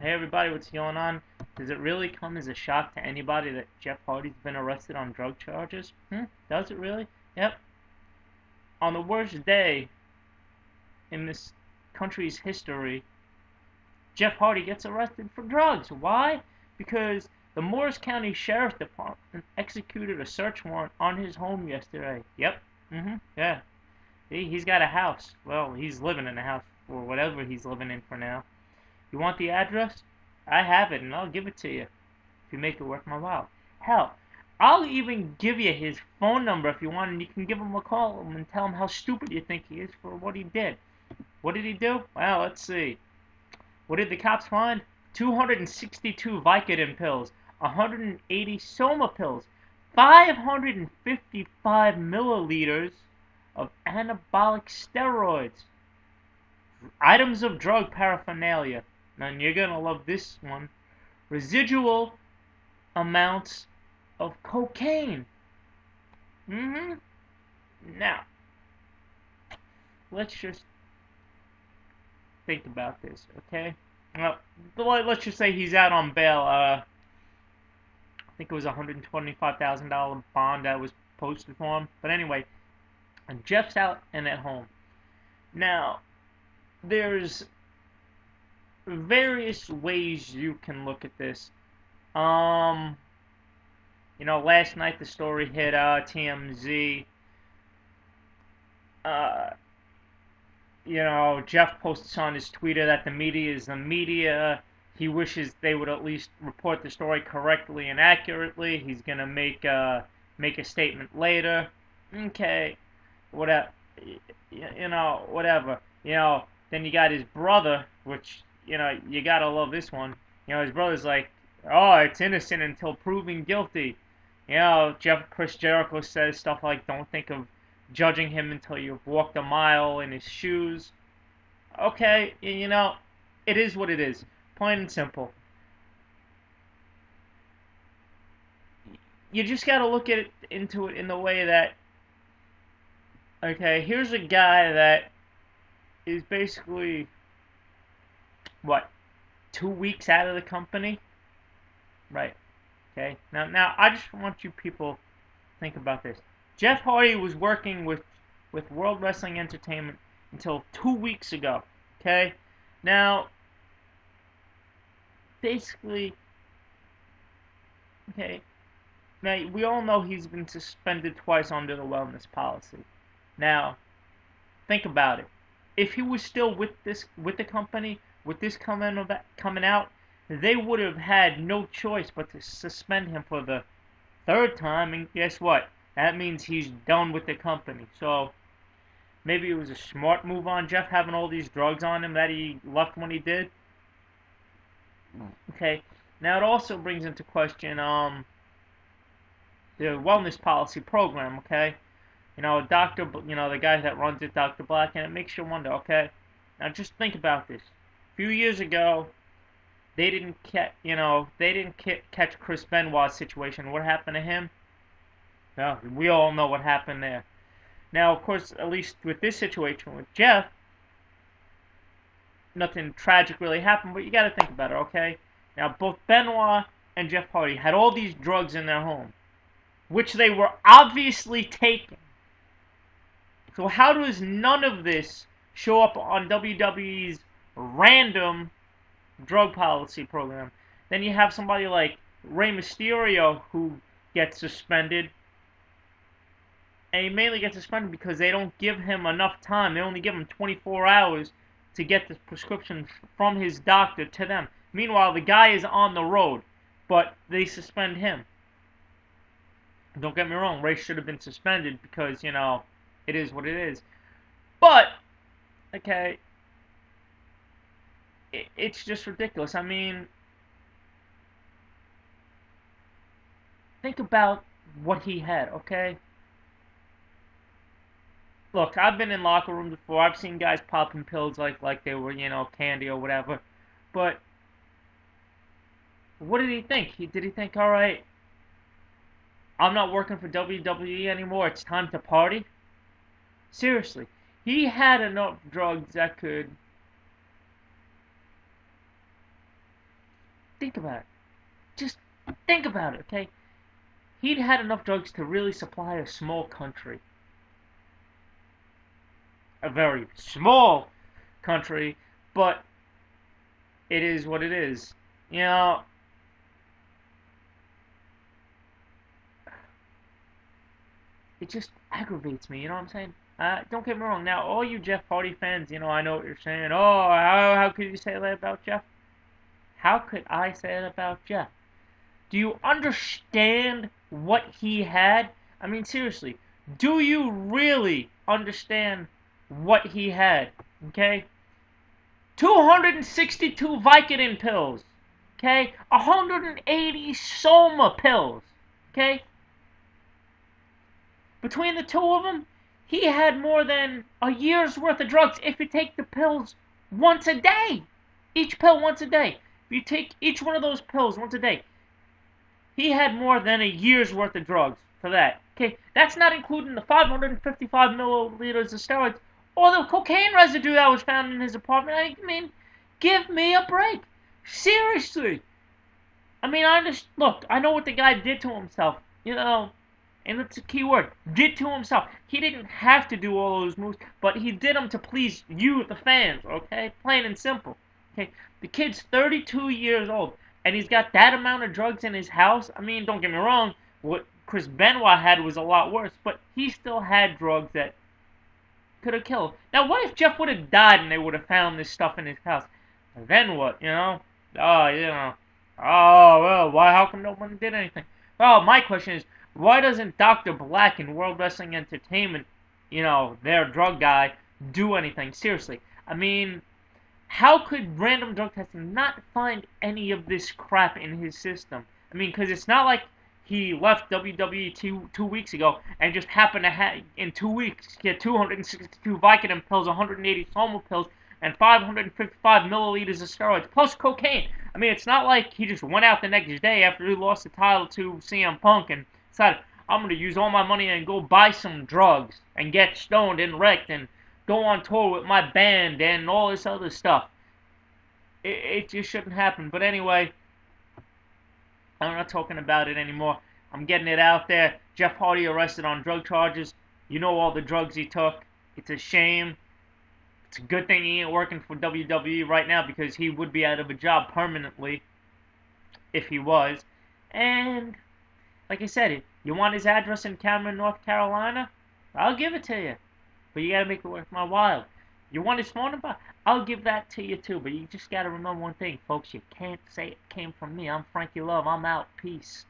Hey everybody, what's going on? Does it really come as a shock to anybody that Jeff Hardy's been arrested on drug charges? Does it really? Yep. On the worst day in this country's history, Jeff Hardy gets arrested for drugs. Why? Because the Moores County Sheriffs Dept executed a search warrant on his home yesterday. Yep. Yeah. He's got a house. Well, he's living in a house, or whatever he's living in for now. You want the address? I have it, and I'll give it to you if you make it worth my while. Hell, I'll even give you his phone number if you want, and you can give him a call and tell him how stupid you think he is for what he did. What did he do? Well, let's see. What did the cops find? 262 Vicodin pills, 180 Soma pills, 555 milliliters of anabolic steroids, items of drug paraphernalia. And you're gonna love this one. Residual amounts of cocaine. Now, let's just think about this, okay? Well, let's just say he's out on bail. I think it was a $125,000 bond that was posted for him. But anyway, and Jeff's out and at home. Now, there's various ways you can look at this. Last night the story hit TMZ. Jeff posts on his Twitter that the media is the media. He wishes they would at least report the story correctly and accurately. He's gonna make a statement later. Okay, whatever. Whatever. Then you got his brother, which you gotta love this one. His brother's like, oh, it's innocent until proven guilty. Chris Jericho says stuff like, don't think of judging him until you've walked a mile in his shoes. Okay, it is what it is. Plain and simple. You just gotta look into it in the way that, okay, here's a guy that is basically, what, 2 weeks out of the company? Right. Okay. Now I just want you people to think about this. Jeff Hardy was working with World Wrestling Entertainment until 2 weeks ago. Okay. Now, basically, okay. Now we all know he's been suspended twice under the wellness policy. Now, think about it. If he was still with the company, with this coming out, they would have had no choice but to suspend him for the third time, and guess what? That means he's done with the company. So maybe it was a smart move on Jeff having all these drugs on him that he left when he did. Okay. Now it also brings into question the wellness policy program. Okay. Doctor, the guy that runs it, Dr. Black, and it makes you wonder. Okay. Now just think about this. A few years ago, they didn't catch Chris Benoit's situation. What happened to him? Well, we all know what happened there. Now, of course, at least with this situation with Jeff, nothing tragic really happened, but you got to think about it, okay? Now, both Benoit and Jeff Hardy had all these drugs in their home, which they were obviously taking. So how does none of this show up on WWE's random drug policy program? Then you have somebody like Rey Mysterio who gets suspended, and he mainly gets suspended because they don't give him enough time. They only give him 24 hours to get the prescription from his doctor to them. Meanwhile, the guy is on the road, but they suspend him. Don't get me wrong, Rey should have been suspended because, it is what it is. But, okay, it's just ridiculous. I mean, think about what he had, okay? Look, I've been in locker rooms before. I've seen guys popping pills like they were, candy or whatever. But what did he think? Did he think, all right, I'm not working for WWE anymore. It's time to party? Seriously, he had enough drugs that could think about it. Just think about it, okay? He'd had enough drugs to really supply a small country. A very small country, but it is what it is. You know, it just aggravates me, you know what I'm saying? Don't get me wrong. Now, all you Jeff Hardy fans, I know what you're saying. Oh, how could you say that about Jeff? How could I say that about Jeff? Do you understand what he had? I mean, seriously, do you really understand what he had? Okay? 262 Vicodin pills. Okay? 180 Soma pills. Okay? Between the two of them, he had more than a year's worth of drugs if you take the pills once a day. Each pill once a day. If you take each one of those pills once a day, he had more than a year's worth of drugs for that. Okay, that's not including the 555 milliliters of steroids or the cocaine residue that was found in his apartment. I mean, give me a break. Seriously. I mean, look, I know what the guy did to himself. And it's a key word, did to himself. He didn't have to do all those moves, but he did them to please you, the fans, okay? Plain and simple. Okay, the kid's 32 years old, and he's got that amount of drugs in his house. I mean, don't get me wrong, what Chris Benoit had was a lot worse, but he still had drugs that could have killed. Now, what if Jeff would have died and they would have found this stuff in his house? Then what, Oh, well, why, how come no one did anything? Well, my question is, why doesn't Dr. Black in World Wrestling Entertainment, their drug guy, do anything? Seriously. I mean, how could random drug testing not find any of this crap in his system? I mean, because it's not like he left WWE two weeks ago and just happened to in 2 weeks get 262 Vicodin pills, 180 Soma pills, and 555 milliliters of steroids, plus cocaine. I mean, it's not like he just went out the next day after he lost the title to CM Punk and decided, I'm going to use all my money and go buy some drugs and get stoned and wrecked and go on tour with my band and all this other stuff. It just shouldn't happen. But anyway, I'm not talking about it anymore. I'm getting it out there. Jeff Hardy arrested on drug charges. You know all the drugs he took. It's a shame. It's a good thing he ain't working for WWE right now because he would be out of a job permanently if he was. And like I said, you want his address in Cameron, North Carolina? I'll give it to you. But you gotta make it worth my while. You want his phone number? I'll give that to you too. But you just gotta remember one thing, folks. You can't say it came from me. I'm Frankie Love. I'm out. Peace.